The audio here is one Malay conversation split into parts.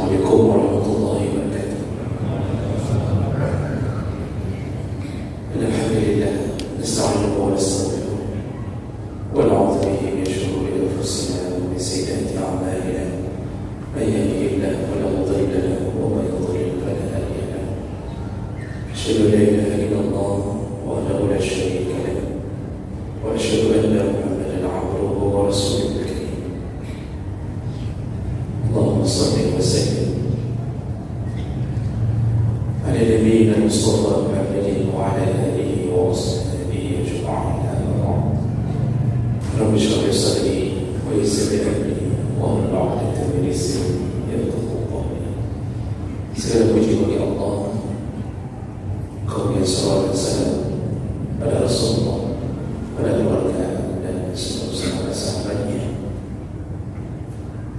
Assalamualaikum warahmatullahi wabarakatuh. Alhamdulillah, nasta'inuhu wa nastaghfiruh wa na'udzu bihi min shururi anfusina wa min sayyiati a'malina. Man yahdihillahu fala mudilla lahu wa man yudlil fala hadiya lahu. Asyhadu an la ilaha illallah wahdahu la syarika lahu wa asyhadu anna Muhammadan 'abduhu wa rasuluhu. Allahumma shalli wa sallim ala nabiyyina Mustafa Muhammadin wa ala alihi wa sahbihi ajma'in. Rabbi shrah li sadri wa yassir li amri wahlul 'uqdatam min lisani yafqahu qawli. Segala puji bagi Allah, kaum yang salawat dan salam pada Rasulullah, pada keluarga dan seluruh sahabat-sahabatnya.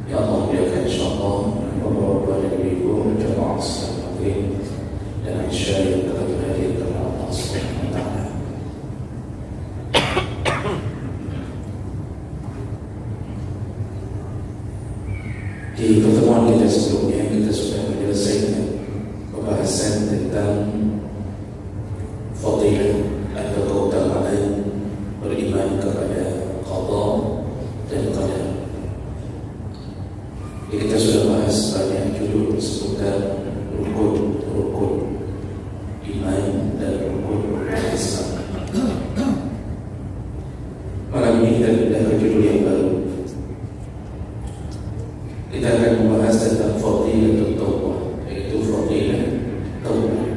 Ya Allah, biarkan insyaAllah beberapa dari ibu jamaah salat maghrib dan isya yang telah hadir kepada Allah Subhanahu wa ta'ala. Di pertemuan kita sebelumnya, kita sudah menyelesaikan pembahasan tentang fadilah atau keutamaan beriman kepada qada dan qadar. Kita sudah bahas banyak judul seputar rukun iman dan rukun Islam. Malam ini kita pindah ke judul yang baru. Kita akan membahas tentang fadilah taubah, yaitu fadilah taubah.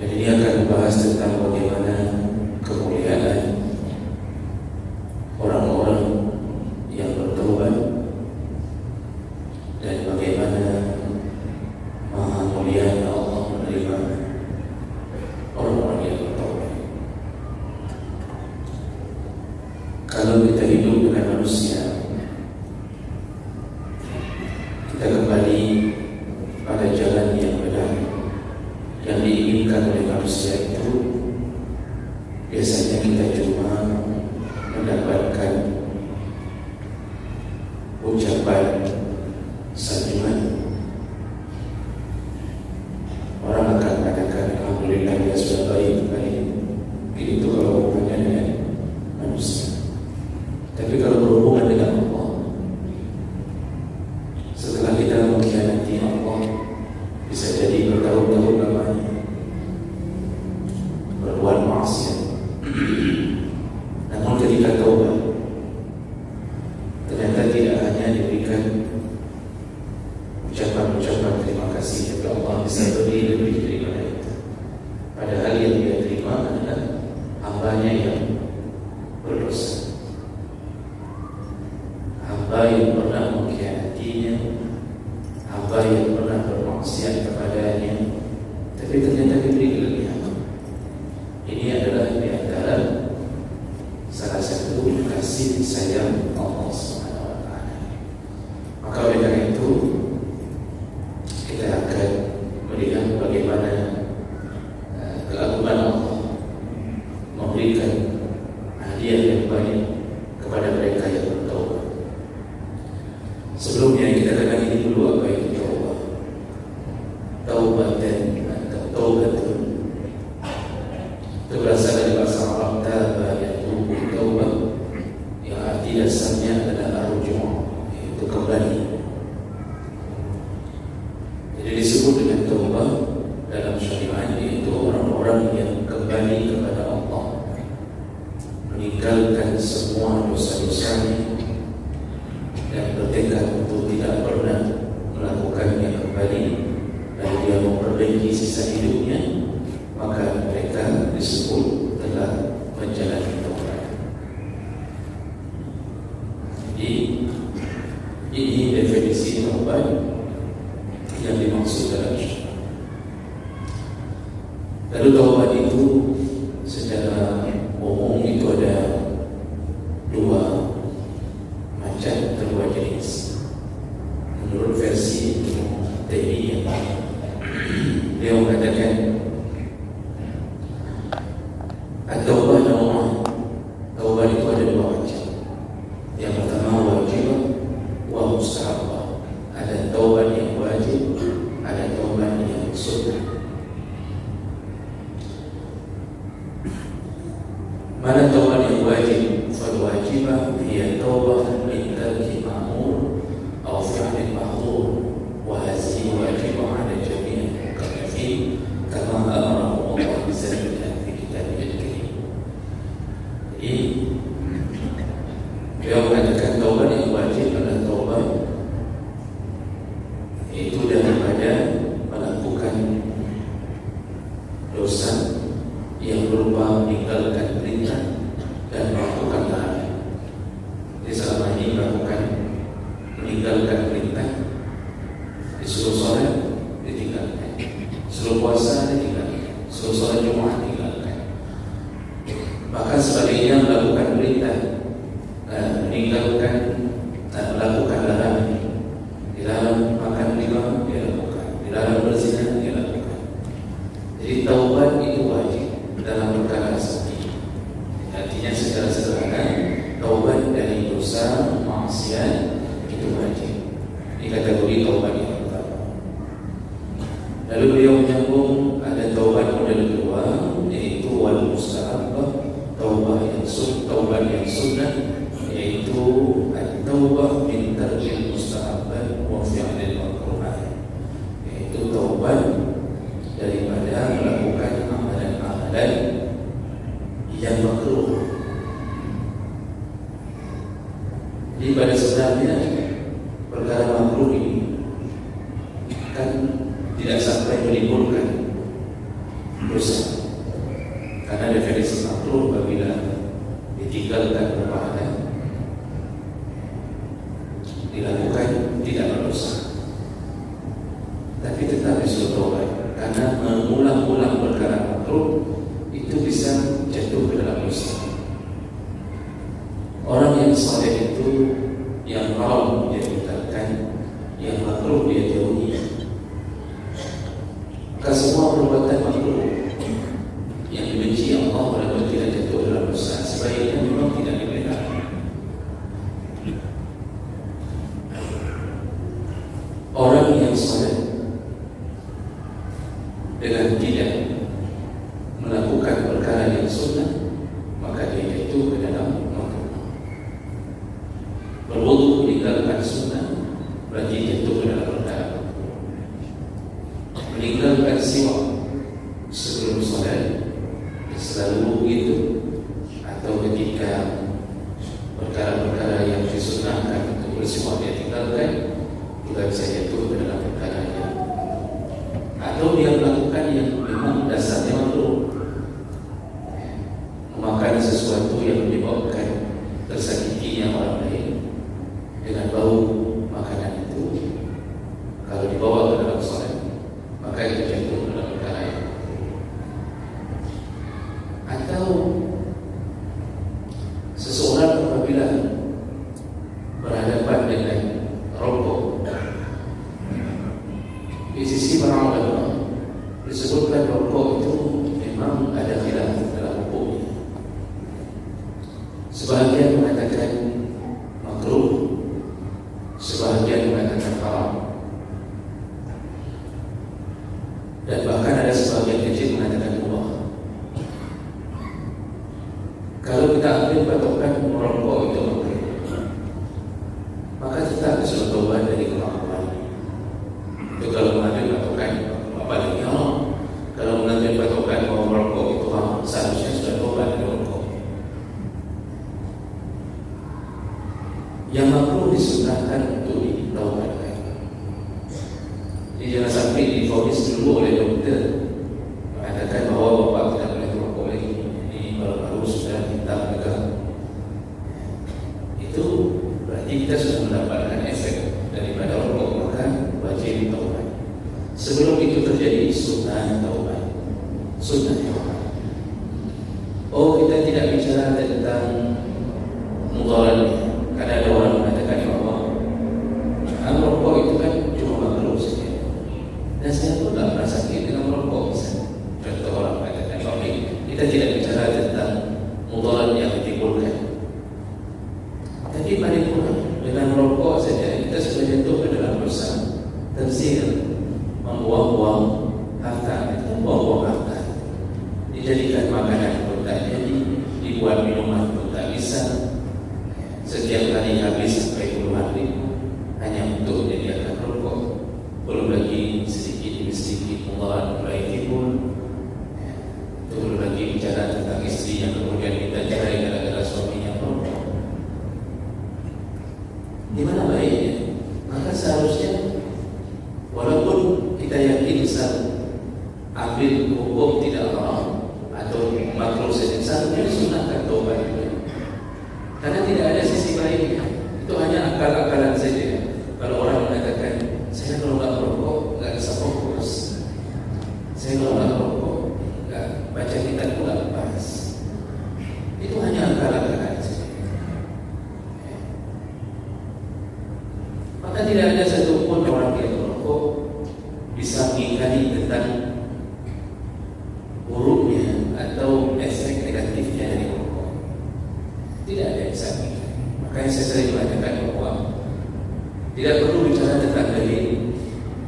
Dan ini akan membahas tentang bagaimana kemuliaan orang-orang yang bertaubat dan bagaimana maha mulianya Allah menerima orang-orang yang bertaubat. Kalau kita hidup dengan manusia, kita kembali pada jalan yang benar yang diinginkan oleh manusia itu, biasanya kita cuma mendapatkan ucapan sanjungan. Orang akan mengatakan alhamdulillah, dia sudah baik. Itu kalau hubungannya dengan manusia. Tapi kalau berhubungan dengan Allah, setelah kita mengkhianati Allah, bisa jadi bertahun-tahun lamanya berbuat maksiat. Namun ketika taubat, ternyata tidak hanya diberikan ucapan-ucapan terima kasih, tapi Allah bisa beri lebih daripada itu. Padahal yang dia terima adalah hambanya yang berdosa, hamba yang pernah mengkhianatinya, hamba yang pernah bermaksiat kepadanya, tapi ternyata diberi kelebihan. Ini adalah di antara salah satu kasih sayang Allah Subhanahu wa ta'ala. Maka oleh karena itu, kita akan melihat bagaimana keagungan Allah memberikan hadiah yang banyak kepada mereka yang bertaubat. Sebelumnya kita kenali dulu apa itu taubat. Taubatan atau taubatun itu berasal dari bahasa Arab taba yatubu taubah, yang arti dasarnya adalah ar-ruju', yaitu kembali. Jadi disebut dengan taubah dalam syariat, yaitu orang-orang yang kembali kepada Allah, meninggalkan semua dosa-dosanya dan bertekad untuk tidak pernah melakukannya kembali, lalu dia memperbaiki sisa hidupnya, maka mereka disebut telah menjalani taubat. Jadi ini definisi taubat yang dimaksud dalam syariat. Lalu taubat itu secara umum itu ada dua macam, dua jenis. Menurut versi Taimiyah, dia mengatakan at-taubah naw'an. Taubat itu ada dua macam. Yang pertama wajib wa mustahab. taubat yang pertama. Lalu beliau menyambung ada taubat model kedua, yaitu wal mustahabbah, taubat yang sunnah, yaitu at-taubah min tarkil mustahabbat wa fi'lil makruhat, yaitu taubat daripada melakukan amalan-amalan yang makruh. Jadi pada sebenarnya perkara makruh ini kan tidak sampai menimbulkan dosa, karena definisi makruh apabila ditinggalkan berpahala dilakukan tidak berdosa, tapi tetap disuruh taubat, karena mengulang-ulang perkara makruh itu bisa jatuh ke dalam dosa. Orang yang saleh itu yang haram dia tinggalkan, yang makruh dia jauhi. Maka semua perbuatan makruh yang dibenci Allah walaupun tidak jatuh dalam dosa, sebaiknya memang tidak dipelihara. Orang yang saleh dengan tidak melakukan perkara yang sunnah, maka dia jatuh ke dalam makruh. Berwudu meninggalkan sunnah berarti jatuh ke dalam perkara. Meninggalkan siwak sebelum salat selalu begitu, atau ketika perkara-perkara yang disunahkan untuk bersiwak dia tinggalkan, juga bisa jatuh ke dalam perkara yang, atau dia melakukan yang memang dasarnya makruh, memakan sesuatu yang menyebabkan tersakitinya orang lain dengan bau makanan itu. Kalau dibawa ke dalam salat, maka itu jatuh ke dalam perkara yang, atau seseorang apabila berhadapan dengan rokok, di sisi para ulama disebutkan rokok itu memang ada khilaf dalam hukumnya. Sebahagian mengatakan makruh, sebahagian mengatakan haram, dan bahkan ada sebagian kecil mengatakan mubah. Kalau kita ambil patokan merokok itu makruh, maka kita disuruh taubat dari kelakuan itu. Kalau mengambil patokan apa lagi haram, kalau mengambil patokan bahwa merokok itu haram, seharusnya sudah taubat dari merokok. Yang makruh disunahkan untuk ditaubatkan. Jadi jangan sampai difonis dulu oleh dokter mengatakan bahwa bapak tidak boleh merokok lagi, ini baru sudah minta pegang. Itu berarti kita sudah mendapatkan efek daripada rokok, maka wajib taubat. Sebelum itu terjadi sunnah taubat, sunnah taubat. Oh, kita tidak bicara tentang mudaratnya, karena ada orang mengatakan bahwa merokok itu kan cuma makruh saja, dan saya pun tak pernah sakit dengan merokok. Contoh orang mengatakan bahwa kita tidak bicara tentang mudarat yang ditimbulkan, tapi paling kurang dengan merokok saja kita sudah jatuh ke dalam dosa terzina, membuang-buang harta. Kita buang-buang harta, dijadikan makanan pun tak jadi, dibuat minuman pun tak bisa. Setiap hari habis sampai puluhan ribu hanya untuk menyediakan rokok. Belum lagi sedikit demi sedikit mudarat mulai timbul. Itu belum lagi bicara tentang istri yang kemudian minta cerai gara-gara suaminya merokok. Di mana baiknya? Maka seharusnya walaupun kita yakin bisa ambil hukum tidak haram atau makruh saja, seharusnya disunahkan taubat juga. Karena tidak ada sisi baiknya, itu hanya akal-akalan saja. Kalau orang mengatakan, saya kalau nggak merokok nggak bisa fokus, saya kalau nggak merokok nggak baca kitab pun nggak lepas, itu hanya akal-akalan saja. Maka tidak ada satupun orang yang merokok bisa mengingkari tentang buruknya atau efek negatifnya dari merokok. Tidak ada yang bisa mengingkari. Makanya saya sering mengatakan bahwa tidak perlu perlu bicara tentang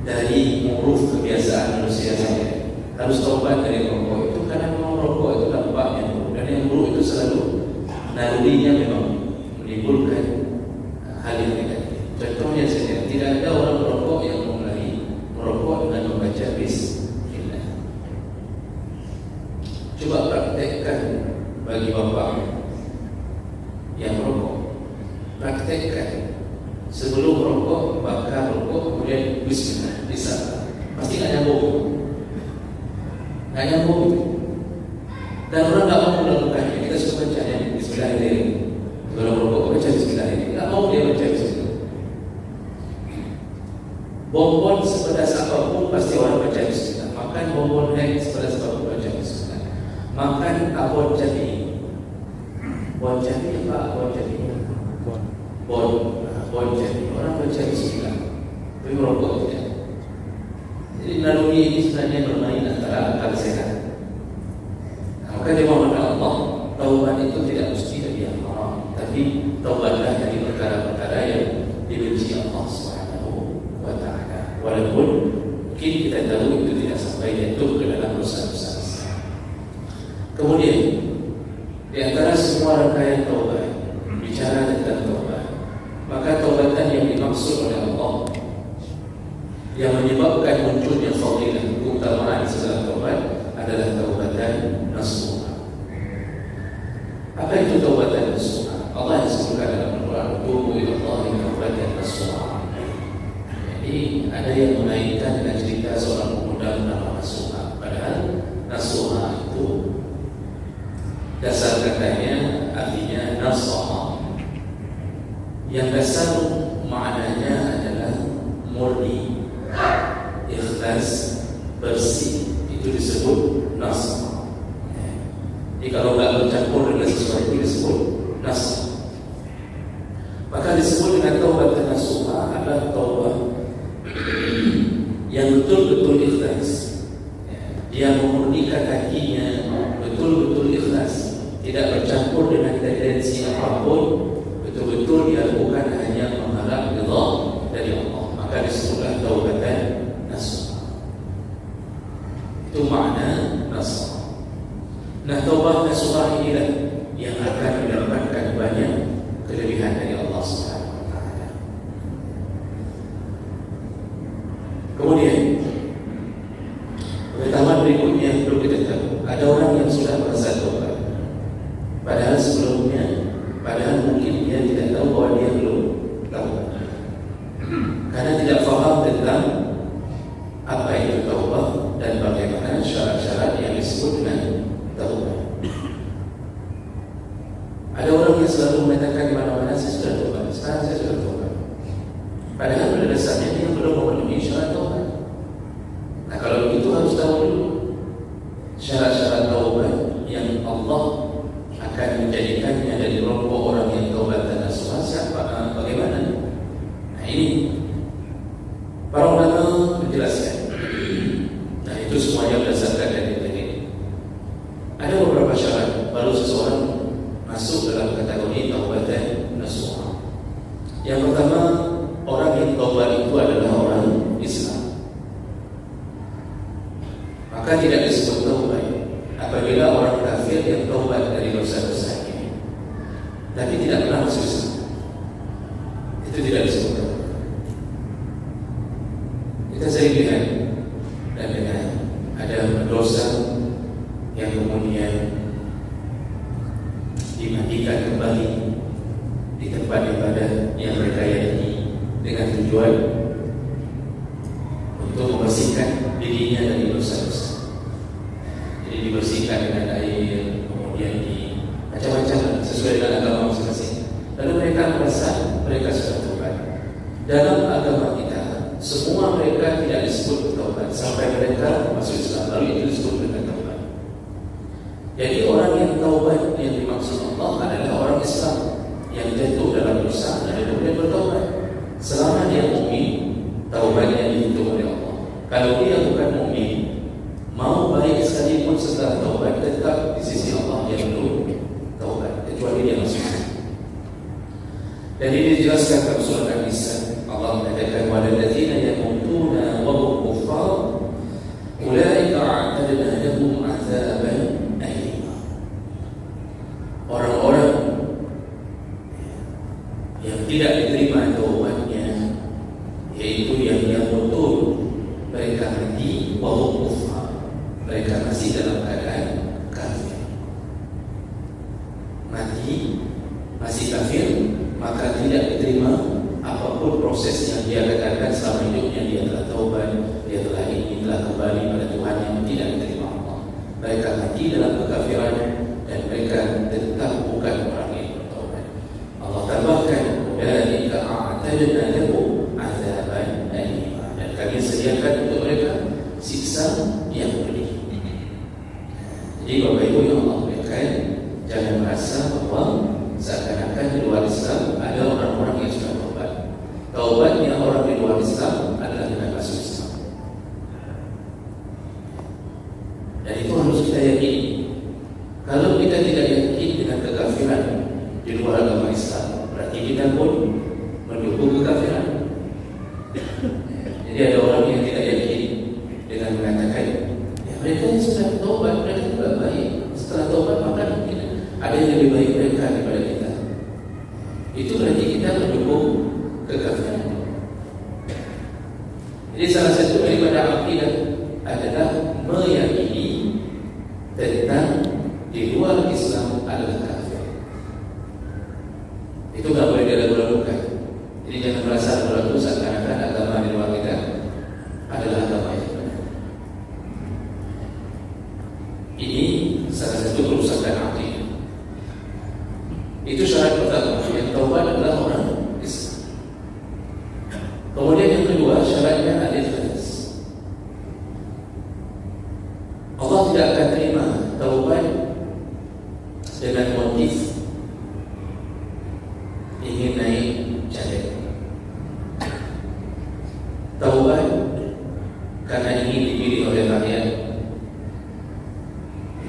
dari huruf kebiasaan manusia saja. Harus taubat dari rokok itu karena memang rokok itu dampaknya buruk, dan yang buruk itu selalu nalurinya memang menimbulkan hal yang negatif. Contohnya saja, tidak ada orang merokok yang mulai merokok dengan membaca bismillah. Coba praktekkan bagi bapak yang merokok, praktekkan sebelum merokok, bakar rokok, kemudian bismillah, bisa pasti nggak nyambung. Nggak nyambung itu. Dan orang nggak mau melakukannya. Kita suka baca ya bismillahirrahmanirrahim. Kalau merokok baca bismillahirrahmanirrahim, nggak mau dia baca bismillah. Bonbon sepedas apapun pasti orang baca bismillah. Makan bonbon yang sepedas apapun baca bismillah. Makan abon jadi. Bon jadi apa? Bon jadi. Bon jadi. Orang baca bismillah. Tapi merokok tidak. Jadi naluri ini sebenarnya bermain antara akal sehat. Maka dimohonkan Allah, taubat itu tidak mesti dari yang haram, tapi taubatlah dari perkara-perkara yang dibenci Allah Subhanahu wa taala. Walaupun mungkin kita tahu itu tidak sampai jatuh ke dalam dosa-dosa besar. Kemudian di antara semua rangkaian taubat bicara tentang taubat, maka taubatan yang dimaksud oleh Allah yang menyebabkan munculnya fadilah keutamaan setelah taubat adalah taubatan nasuha. Apa itu taubatan nasuha? Allah yang sebutkan dalam Al-Quran, tubu ila Allahi taubatan nasuha. Jadi ada yang menaikkan dengan cerita seorang pemuda bernama Nasuha. Padahal nasuha itu dasar katanya artinya nasaha, yang dasar maknanya adalah murni, ikhlas, bersih. Itu disebut nasuha. Jadi kalau nggak bercampur dengan sesuatu itu disebut nasuha. Maka disebut dengan taubat nasuha adalah taubat yang betul-betul ikhlas. Dia memurnikan hatinya betul-betul ikhlas, tidak bercampur dengan tendensi apapun, betul-betul dia lakukan hanya mengharap ridha dari Allah. Maka disebutlah taubatan nasuha. Itu makna nasuha. Nah, taubat nasuha inilah yang akan mendapatkan banyak kelebihan dari Allah Subhanahu wa taala. Kemudian pengetahuan berikutnya yang perlu kita tahu, ada orang yang sudah merasa taubat, padahal sebelumnya, mungkin dia tidak tahu bahwa dia belum taubat, karena tidak faham tentang apa itu taubat dan bagaimana syarat-syarat yang disebut dengan taubat. Ada orang yang selalu mengatakan di mana-mana saya sudah taubat, sekarang saya sudah taubat, padahal pada dasarnya dia belum memenuhi syarat taubat. Nah, kalau begitu harus tahu dulu syarat-syarat taubat yang Allah akan menjadikannya dari kelompok orang yang taubat dan nasuha siapa, bagaimana? Nah, ini para ulama menjelaskan. Nah, itu semuanya berdasarkan dari tadi. Ada beberapa syarat baru seseorang masuk dalam kategori taubat dan nasuha. Yang pertama, orang yang taubat itu adalah orang Islam. Maka tidak disebut taubat apabila orang kafir yang taubat dari dosa-dosanya tapi tidak pernah masuk Islam, itu tidak disebut taubat. Kita sering lihat dan dengar ada dosa yang kemudian dimandikan kembali di tempat ibadah yang mereka yakini dengan tujuan untuk membersihkan dirinya dari dosa-dosa. Jadi dibersihkan dengan air, kemudian di macam-macam sesuai dengan agama masing-masing. Lalu mereka merasa mereka sudah taubat. Dalam agama kita, semua mereka tidak disebut taubat sampai mereka masuk Islam, lalu itu disebut dengan taubat. Jadi orang yang taubat yang dimaksud Allah adalah orang Islam yang jatuh dalam dosa dan kemudian bertaubat. Selama dia mukmin, taubatnya dihitung oleh Allah. Kalau dia bukan mukmin, mau baik sekalipun setelah taubat, tetap di sisi Allah yang belum taubat, kecuali dia masuk. Dan ini dijelaskan dalam surah An-Nisa. Allah mengatakan yaitu yang betul mereka mati wahum kufar, mereka masih dalam keadaan kafir. Mati masih kafir, maka tidak diterima apapun proses yang dia katakan selama hidupnya. Dia telah taubat, dia telah ingin, telah kembali pada Tuhan, yang tidak diterima Allah. Mereka mati dalam kekafiran dan mereka tetap bukan orang yang bertaubat. Allah tambahkan, "Ulaika a'tadna lahum 'adzaban alima." Dan kami sediakan untuk mereka siksa yang pedih. Jadi Bapak Ibu yang Allah muliakan, jangan merasa bahwa seakan-akan di luar Islam ada orang-orang yang sudah taubat. Taubatnya orang di luar Islam adalah dengan masuk Islam. Dan itu harus kita yakini. Kalau kita tidak yakin dengan kekafiran di luar agama Islam, berarti kita pun mendukung kekafiran. Jadi ada orang yang tidak yakin dengan mengatakan, ya mereka yang sudah taubat, mereka juga baik. Setelah taubat maka mungkin ada yang lebih baik mereka daripada kita. Itu berarti kita mendukung kekafiran. Jadi salah satu daripada akidah adalah meyakini tentang di luar Islam adalah kafir. Itu tak boleh diragukan. Jadi jangan merasa ragu seakan-akan agama di luar kita adalah agama yang benar. Ini salah satu kerusakan akidah. Itu syarat pertama, yang taubat adalah orang Islam. Kemudian yang kedua, syaratnya ada ikhlas. Allah tidak akan terima taubat dengan motif ingin naik jalan. Taubat karena ingin dipilih oleh rakyat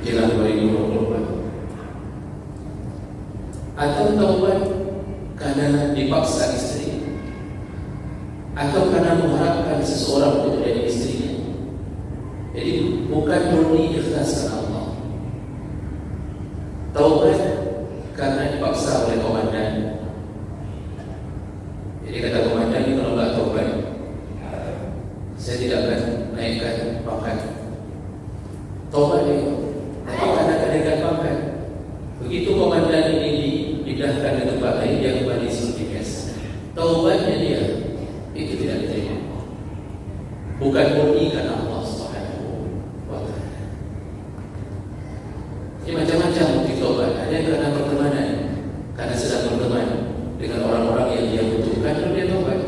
jelang 2024, atau taubat karena dipaksa istri, atau karena mengharapkan seseorang untuk menjadi istrinya. Jadi bukan murni ikhlas karena Allah. Taubat karena dipaksa oleh komandan. Jadi kata komandan ini, kalau enggak taubat saya tidak akan naikkan pangkat. Taubat dia, tapi karena kenaikan pangkat. Begitu komandan ini dipindahkan ke tempat lain, dia kembali seperti biasa. Taubatnya dia itu tidak diterima. Bukan murni karena Allah Subhanahu wa Ta'ala. Ini macam-macam motif taubat. Ada yang karena pertemanan, karena sedang berteman dengan orang-orang yang dia butuhkan, lalu dia taubat.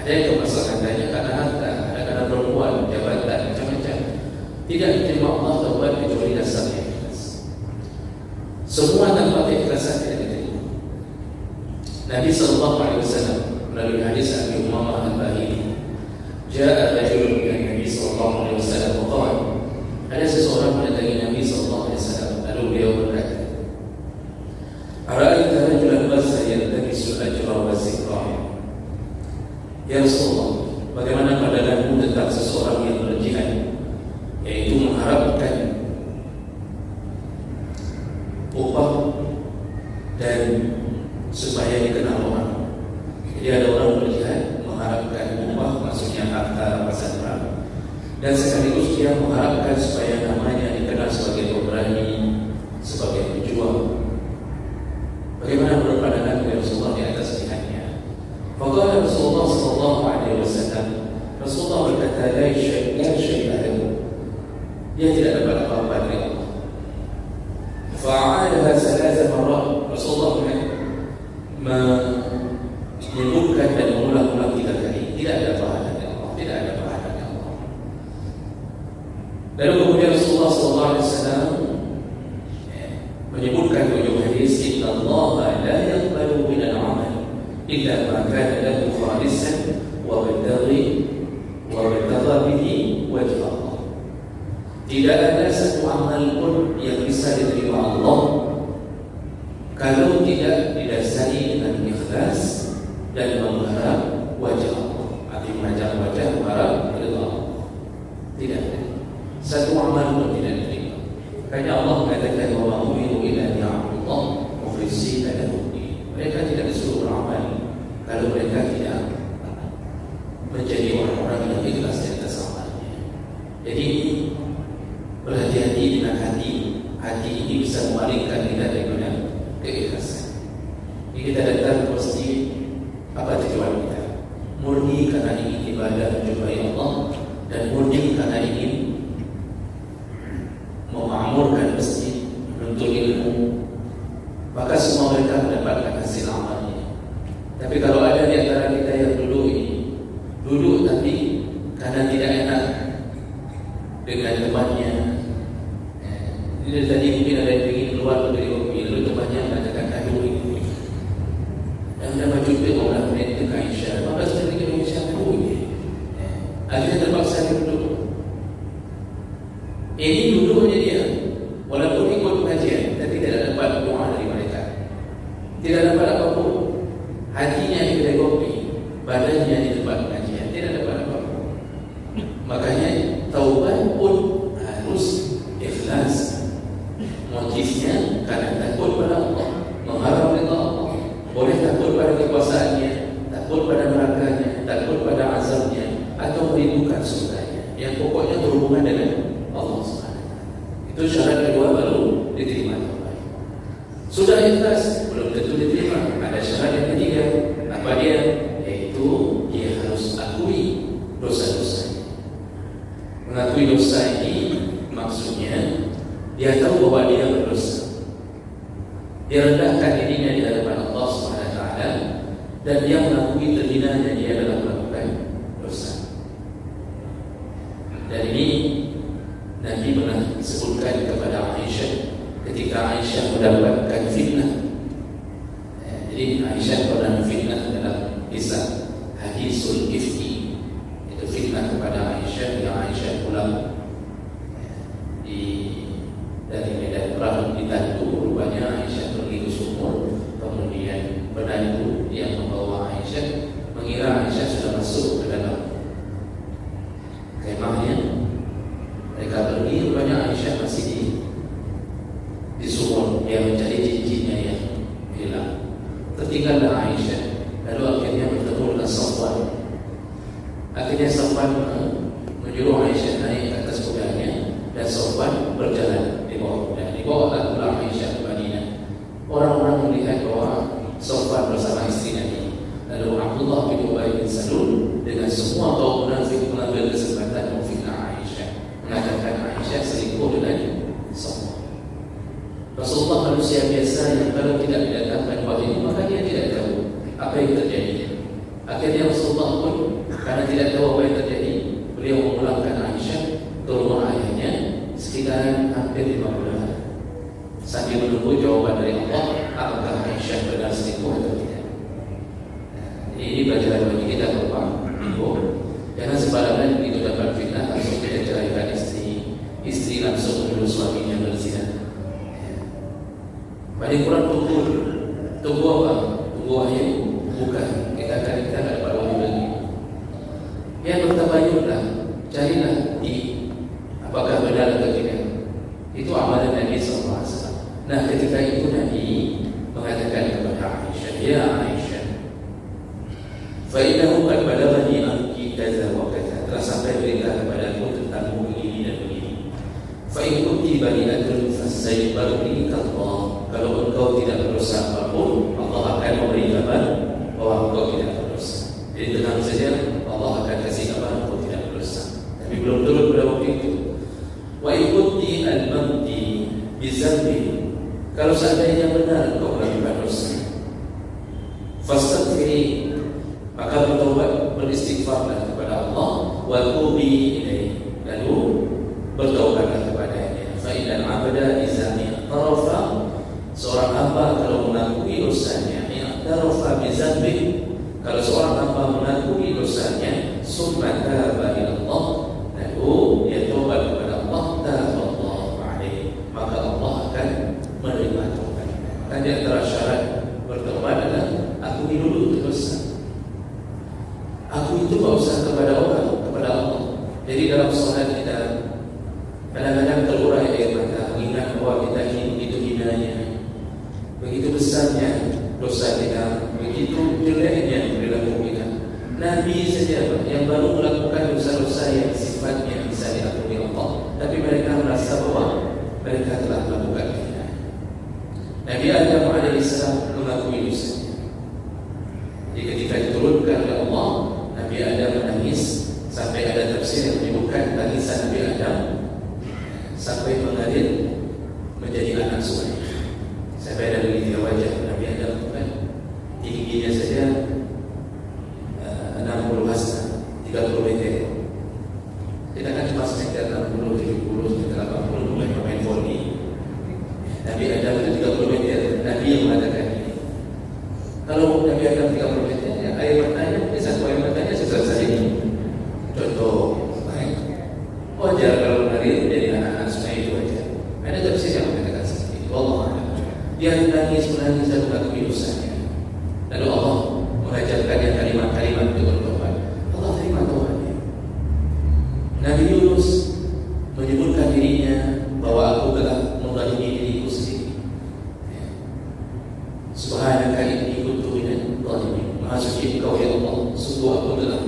Ada yang kemaslahan tanya karena harta, ada karena perempuan, jabatan, macam-macam. Tidak diterima Allah taubat kecuali dasarnya ikhlas. Semua tanpa keikhlasan tidak diterima. Nabi SAW melalui hadis Abi Umamah Al-Bahili, "Ja'a rajulun ila Nabi SAW berkata," ada seseorang mendatangi Nabi SAW, lalu beliau berkata, "Ara'aita rajulan bazza yaltabisul ajra wa zikra." Ya Rasulullah, bagaimana pandanganmu tentang seseorang yang berjihad, yaitu mengharapkan upah dan supaya dikenal orang. Jadi ada orang berjihad mengharapkan upah, maksudnya harta rampasan perang, dan sekaligus dia mengharapkan supaya namanya dikenal sebagai pemberani, sebagai pejuang. Bagaimana menurut pandangan Rasulullah di atas jihadnya? Faqala Rasulullah sallallahu alaihi wasallam, Rasulullah berkata, la syai'a lahu, dia tidak dapat apa-apa dari Allah. Fa'alaha salasa marat, Rasulullah menyebutkan dan mengulang-ulang 3 kali, tidak ada pahala dari Allah, tidak ada pahala dari Allah. Lalu kemudian Rasulullah sallallahu alaihi wasallam menyebutkan di ujung hadis, "Inna Allah la yaqbalu min al-'amal illa ma kana lahu khalisan wa btagha bihi wajh Allah." Tidak ada satu amal pun yang bisa diterima Allah kalau tidak didasari dengan ikhlas dan mengharap wajah Allah. Arti mengajak wajah, mengharap ridha Allah. Tidak ada satu amal pun tidak diterima. Karena Allah mengatakan, "Wa ma umiru illa liya'budullah mukhlishina lahu din." Mereka tidak disuruh beramal kalau mereka tidak murni karena ingin ibadah menjumpai Allah, dan murni karena ingin memakmurkan masjid, menuntut ilmu, maka semua mereka mendapatkan hasil amalnya. Tapi kalau ada di antara kita yang duduk tapi karena tidak enak dengan temannya, ini tadi mungkin ada yang ingin keluar dari kopi, lalu temannya mengatakan aduh ini yang dah maju ke orang lain ke Aisyah, maka sudah ke Aisyah aduh ini, akhirnya terpaksa duduk. Ini duduknya dia, walaupun ikut pengajian, tapi tidak dapat doa dari mereka, tidak dapat apapun. Hatinya di kedai kopi, badannya di tempat pengajian, tidak dapat apapun. Makanya taubat pun harus ikhlas. Motifnya karena takut pada Allah, mengharap ridha Allah. Boleh takut pada kekuasaannya, takut pada nerakanya, takut pada azabnya, atau merindukan surganya. Yang pokoknya berhubungan dengan Allah SWT. Itu syarat kedua baru diterima taubat. Sudah ikhlas, belum tentu diterima. Ada syarat yang ketiga. Apa dia? Yaitu dia harus akui dosa-dosanya. Mengakui dosa ini maksudnya dia tahu bahwa dia berdosa. Dia rendahkan dirinya di hadapan Allah SWT, dan dia mengakui terhinanya dia dalam melakukan dosa. Dan ini Nabi pernah sebutkan kepada Aisyah ketika Aisyah mendapatkan fitnah. Jadi Aisyah pernah fitnah dalam kisah hadisul ifki, itu fitnah kepada Aisyah yang Aisyah pulang dari medan perang di Tantu. Rupanya Aisyah pergi ke sumur, kemudian penantu yang membawa Aisyah mengira Aisyah sudah masuk ke dalam kemahnya. Mereka pergi, rupanya Aisyah masih di sumur. Dia mencari cincinnya yang hilang. Tertinggallah Aisyah. Lalu akhirnya bertemu dengan Safwan. Akhirnya Safwan menyuruh Aisyah naik ke atas kudanya, dan Safwan berjalan di bawah kuda. Dibawalah pulang Aisyah ke Madinah. Orang-orang melihat bahwa Safwan bersama istri Nabi. Lalu Abdullah bin Ubay bin Salul dengan semua kaum munafik mengambil kesempatan memfitnah Aisyah, mengatakan Aisyah selingkuh dengan Safwan. Rasulullah manusia biasa yang kalau tidak didatangkan wahyu maka dia tidak tahu apa yang terjadi. Akhirnya Rasulullah pun karena tidak tahu apa yang terjadi, beliau memulangkan Aisyah ke rumah ayahnya sekitaran hampir 5 bulan sambil menunggu jawaban dari Allah apakah Aisyah benar selingkuh atau tidak. Ini pelajaran bagi kita Bapak Ibu. Jangan sembarangan begitu dapat fitnah langsung kita ceraikan istri langsung menuduh suaminya berzina. Paling kurang tunggu apa? Tunggu wahyu. Bukan, kita tak dapat wahyu lagi. Yang bertabayunlah, carilah apakah benar atau tidak. Itu amalan Nabi SAW. Nah, ketika itu Nabi mengatakan kepada Aisyah, ya Aisyah, fa'innahu qad balaghani anki kaza wa kaza. Telah sampai berita kepadaku tentangmu begini dan begini. Fa'in kunti bari'atun fasayyibarni Allah. Kalau engkau tidak berdosa apapun, Allah akan memberi kabar bahwa engkau tidak berdosa. Jadi tenang saja, Allah akan kasih kabar engkau tidak berdosa. Tapi belum turun pada waktu itu. Wa ikuti al-mamti bizambi. Kalau seandainya benar engkau melakukan dosa, fastaghfiri, maka bertaubat, beristighfarlah kepada Allah, wa tubi ilaihi, lalu bertaubatlah kepadanya. Fa innal 'abda idza i'tarafa, seorang hamba kalau mengakui dosanya, i'tarafa bi dzambi, kalau seorang hamba mengakui dosanya, summa taba ila Allah, lalu dia taubat kepada Allah, taballahu alaihi, maka Allah akan menerima taubatnya. Dan di antara syarat bertaubat adalah akui dulu dosa. Aku itu tak usah kepada orang, kepada Allah. Jadi dalam salat kita kadang-kadang terurai air mata, mengingat bahwa kita ini begitu hinanya, begitu besarnya dosa kita, begitu jeleknya perilaku kita. Nabi saja yang baru melakukan dosa-dosa yang sifatnya bisa diampuni Allah, tapi mereka merasa bahwa mereka telah melakukan hina. Nabi Adam alaihissalam mengakui dosanya. Jadi ketika diturunkan oleh Allah,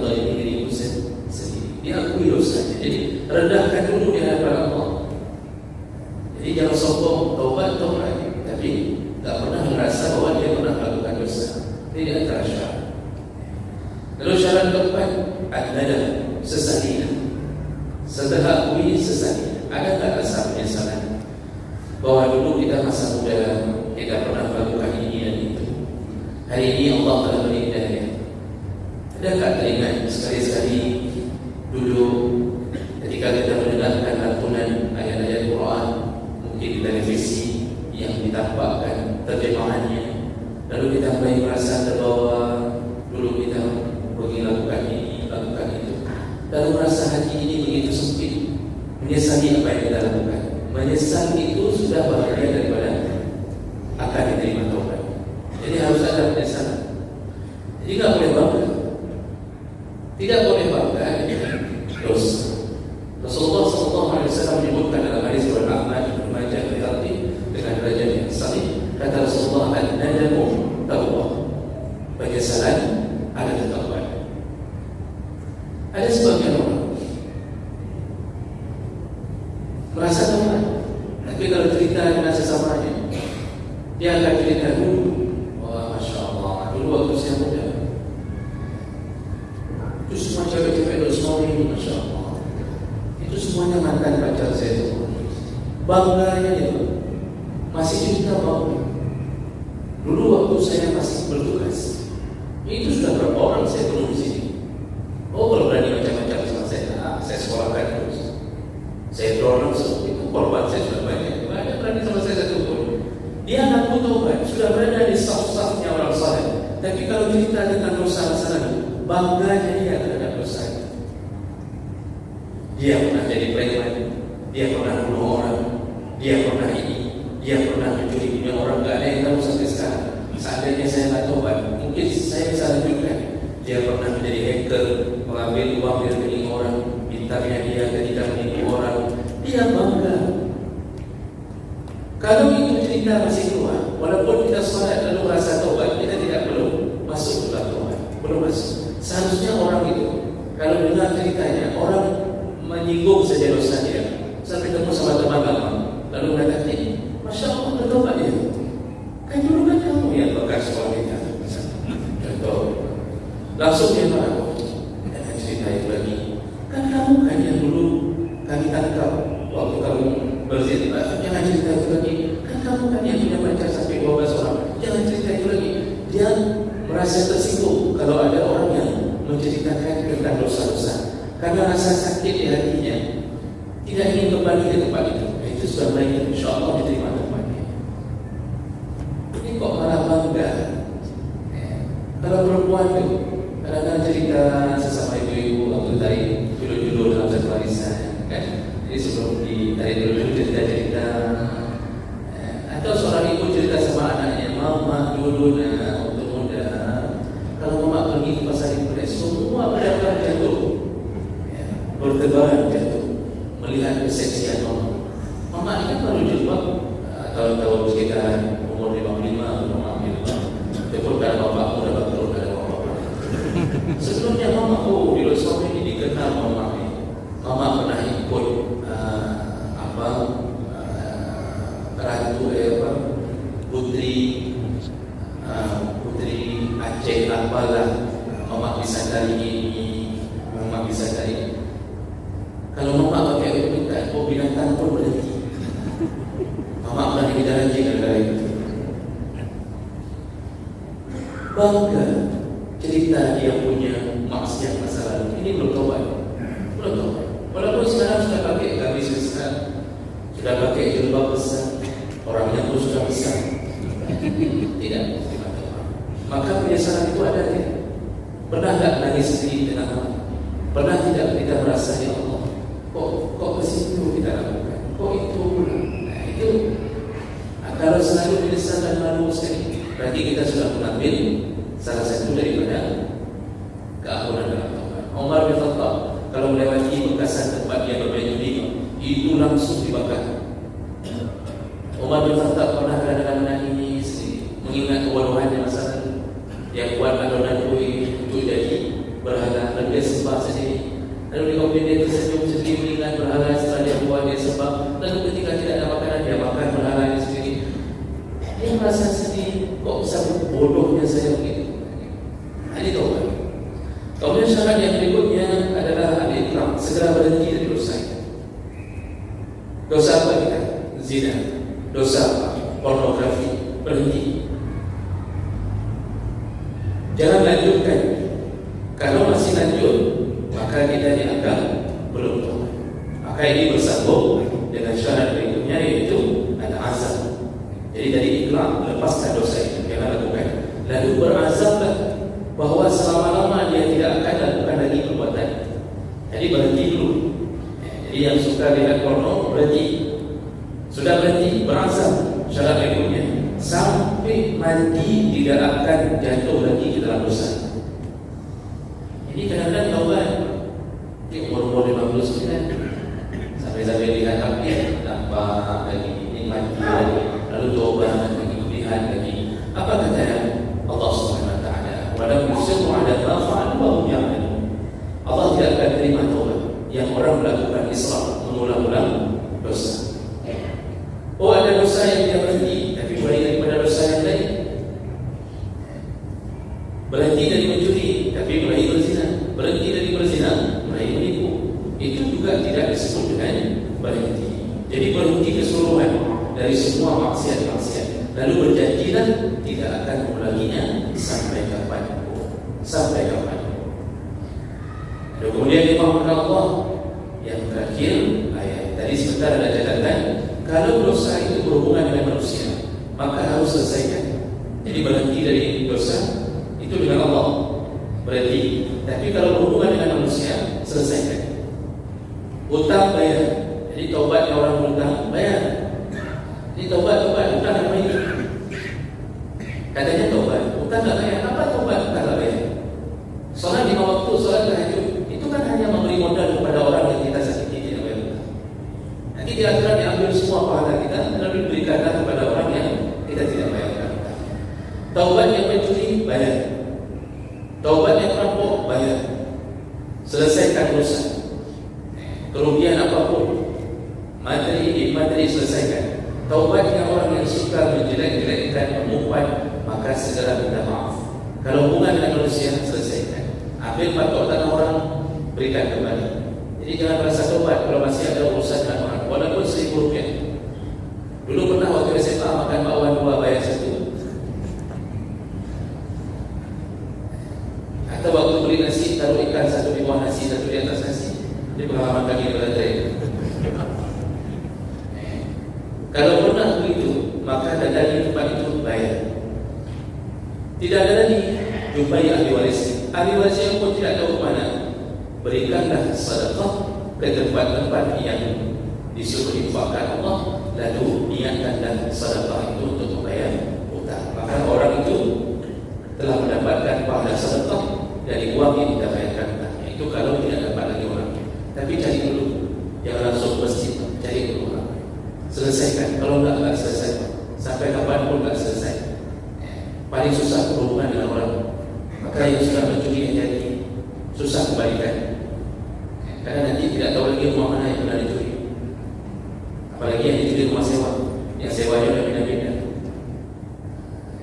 menzalimi diriku sendiri. Dia akui dosanya. Jadi rendahkan dulu di hadapan Allah. Jadi jangan sombong, taubat. Tapi tak pernah merasa bahwa dia pernah melakukan dosa. Ini di antara syarat. Lalu syarat keempat, an-nadam, sesali. Setelah akui sesali, ada tak rasa penyesalan bahwa dulu kita masa muda kita pernah melakukan ini dan itu. Hari ini Allah telah beri hidayah. Adakah teringat sekali-sekali duduk ketika kita mendengarkan lantunan ayat-ayat Quran, mungkin di televisi yang ditampakkan terjemahannya, lalu kita mulai merasa terbawa. Dulu kita pergi lakukan ini, lakukan itu, lalu merasa hati ini begitu sempit, menyesali apa yang kita lakukan. Menyesal itu sudah bahagian daripada akan diterima taubat. Jadi harus ada penyesalan. Jadi tidak boleh bangga. Tidak boleh bangga dengan dosa. Rasulullah SAW menyebutkan dalam hadis riwayat Ahmad Ibnu Majah dengan derajat yang sahih, kata Rasulullah, an-nadamu taubat. Penyesalan ada taubat. Ada sebagian orang merasa taubat, tapi kalau cerita dengan sesamanya, dia akan cerita dulu. Wah, Masya Allah, dulu waktu saya muda itu semua cewek-cewek dosa ini, Masya Allah, itu semuanya mantan pacar saya itu. Bangganya itu masih cerita bahwa dulu waktu saya masih bertugas, itu sudah berapa orang saya turun di sini. Oh, kalau berani macam-macam sama saya sekolahkan terus. Saya dorong langsung, itu korban saya sudah banyak. Ada berani sama saya satu pun. Dia ngaku taubat, sudah berada di saf-safnya orang saleh. Tapi kalau cerita tentang dosa-dosa, bangganya dia terhadap dosa. Dia pernah jadi preman, dia pernah bunuh orang, dia pernah ini, dia pernah mencuri punya orang. Gak ada yang tahu sampai sekarang. Seandainya saya tak taubat, mungkin saya bisa lanjutkan. Dia pernah menjadi hacker, mengambil uang dari rekening orang, bintangnya dia ketika menipu orang. Dia bangga. Kalau itu cerita masih keluar, walaupun kita salat lalu rasa taubat, kita tidak perlu masuk dalam taubat, belum masuk. Seharusnya orang itu kalau dengar ceritanya, orang menyinggung saja dosa dia, sampai ketemu sama teman lama, lalu mengatakan, Masya Allah, bertobat dia. Kan dulu kan kamu yang bekas sekolah kita. Contoh, langsung dia marah. Jangan cerita itu lagi. Kan kamu kan yang dulu kami tangkap waktu kamu berzina. Jangan cerita itu lagi. Kan kamu kan yang punya pacar sampai 12 orang. Jangan cerita itu lagi. Dia merasa tersinggung kalau ada orang yang menceritakan tentang dosa-dosa, karena rasa sakit di hatinya, tidak ingin kembali ke tempat itu. Itu sudah baik, insya Allah diterima tempatnya. Ini kok malah bangga. Kalau perempuan itu kadang-kadang cerita sesama ibu-ibu waktu tadi dulu-dulu dalam satu warisan, kan? Jadi sebelum ditarik dulu cerita-cerita, atau seorang ibu cerita sama anaknya, mama dulu waktu muda, kalau mama pergi ke pasar Impres, semua pedagang jatuh, bertebaran jatuh, melihat keseksian mama. Mama ini kan baru jilbab, tahun-tahun sekitar umur 55 atau 55. Tepuk tangan bapak muda bapak dari bapak. Sebelumnya mama, bila suami ini dikenal mama ini. Mama pernah ikut putri Aceh apalah, mama bisa dari ini, mama bisa dari. Kalau mama pakai permintaan, binatang pun berhenti. Mama pernah dikejar anjing dari itu. Bangga cerita dia punya maksiat masa lalu. Ini belum taubat. Walaupun sekarang sudah pakai gamis besar, sudah pakai jilbab besar, orangnya pun sudah besar, tidak terima taubat. Maka penyesalan itu ada tidak? Pernah tak nangis sendiri dengan Allah? Pernah tidak kita merasa, ya Allah, kok ke situ kita lakukan? Kok itu? Nah itu. Kalau selalu menyesal dan malu sekali, berarti kita sudah mengambil salah satu daripada keampunan dalam taubat. Umar bin Khattab kalau melewati bekasan tempat dia bermain judi, itu langsung dibakar. Umar bin Khattab pernah kadang-kadang menangis, mengingat kebodohannya masa lalu. Yang buat adonan kue itu jadi berhala dia sembah sendiri. Lalu di kopi dia tersenyum sendiri dengan berhala setelah dia buat dia sembah. Lalu ketika tidak ada makanan dia makan berhala dia sendiri. Dia merasa sendiri, kok bisa bodohnya saya begitu. Ini taubat. Kemudian syarat yang berikutnya adalah al-iqrar, segera berhenti dari dosa. Dosa apa kita? Zina. Dosa apa? Pornografi. Berhenti. Jangan lanjutkan. Kalau masih lanjut, maka kita dianggap belum taubat. Maka ini bersambung dengan syarat berikutnya, yaitu al-azam. Jadi dari ikrar, lepaskan dosa itu, jangan lakukan. Lalu berazamlah bahwa selama-lama dia tidak akan lakukan lagi perbuatan. Jadi berhenti dulu. Jadi yang suka lihat porno, berhenti. Sudah berhenti, berazam. Syarat berikutnya, sampai mati tidak akan jatuh lagi ke dalam dosa. Jadi kadang-kadang taubat di umur 59 sampai lihat api, nampak lagi, nikmati lagi, lalu taubat lagi, lihat lagi. Apa kata Allah Subhanahu Wa Taala? Walau yusiru ala ma fa'alu wa hum ya'lamun. Allah tidak akan terima taubat yang orang melakukan israr, mengulang-ulang dosa. Oh, ada dosa yang dia berhenti, tapi berhenti daripada dosa yang lain. Berhenti dari mencuri, tapi mulai berzina. Berhenti dari berzina, mulai menipu. Itu juga tidak disebut dengan berhenti. Jadi berhenti keseluruhan dari semua maksiat-maksiat. Lalu berjanjilah tidak akan mengulanginya sampai kapanpun. Sampai kapanpun. Dan kemudian dimahkan Allah yang terakhir ayat. Tadi sebentar ada catatan. Kalau dosa itu berhubungan dengan manusia, maka harus selesaikan. Jadi berhenti dari dosa itu dengan Allah, berhenti. Tapi kalau berhubungan dengan manusia, selesaikan. Hutang bayar. Jadi taubatnya orang hutang bayar. Jadi taubat hutang tak bayar. Katanya taubat hutang tak bayar. Apa taubat hutang tak bayar? Solat 5 waktu, solat tahajud, itu kan hanya memberi modal kepada orang yang kita sakiti tidak bayar hutang. Nanti di akhirat diambil semua pahala kita, lalu diberikanlah kepada orang yang kita tidak bayar hutang. Taubat yang mencuri bayar. Taubat yang merampok bayar. Selesaikan dosa. Kerugian apapun, materi, imateri, selesaikan. Taubat yang orang yang suka menjelek-jelekkan, mengumpat, maka segera minta maaf. Kalau hubungan dengan manusia, selesaikan. Ambil patok tanah orang, berikan kembali. Jadi jangan merasa taubat kalau masih ada urusan dengan orang, walaupun Rp1.000. Dulu pernah waktu SMA makan bakwan 2 bayar 1. Atau waktu beli nasi, taruh ikan 1 di bawah nasi, 1 di atas nasi. Ini pengalaman kaki di lantai. Kalau pernah begitu, maka datangi tempat itu bayar. Tidak ada lagi jumpai ahli waris. Ahli waris yang pun tidak tahu mana, berikanlah sedekah ke tempat-tempat yang disuruh infakkan Allah, lalu niatkanlah sedekah itu untuk membayar hutang. Maka orang itu telah mendapatkan pahala sedekah dari uang yang kita bayarkan hutangnya. Itu kalau tidak dapat lagi orang. Tapi cari dulu, jangan langsung masjid, cari dulu orang. Selesaikan. Kalau enggak selesai. Sampai kapanpun enggak selesai. Paling susah berhubungan dengan orang. Maka yang sudah mencuri yang jadi susah kembalikan. Karena nanti tidak tahu lagi rumah mana yang pernah dicuri. Apalagi yang dicuri rumah sewa, yang sewanya sudah pindah-pindah.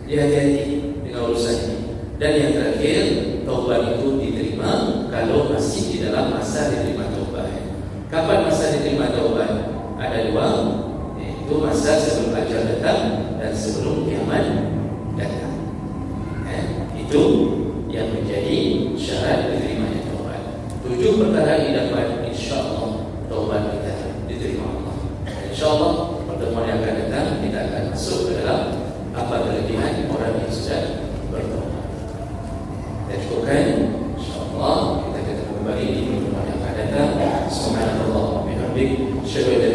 Jadi hati-hati dengan urusan ini. Dan yang terakhir, taubat itu diterima kalau masih di dalam masa diterima taubat. Kapan masa diterima taubat? Ada 2, yaitu masa sebelum ajal datang dan sebelum kiamat datang. Itu yang menjadi syarat diterimanya taubat. 7 perkara ini dapat, insya-Allah taubat kita diterima Allah. Insya-Allah pertemuan yang akan datang kita akan masuk ke dalam apa kelebihan orang yang sudah bertaubat. Dan cukupkan, insya-Allah kita ketemu kembali di pertemuan yang akan datang. Subhanallah wa bihamdihi, asyhadu an la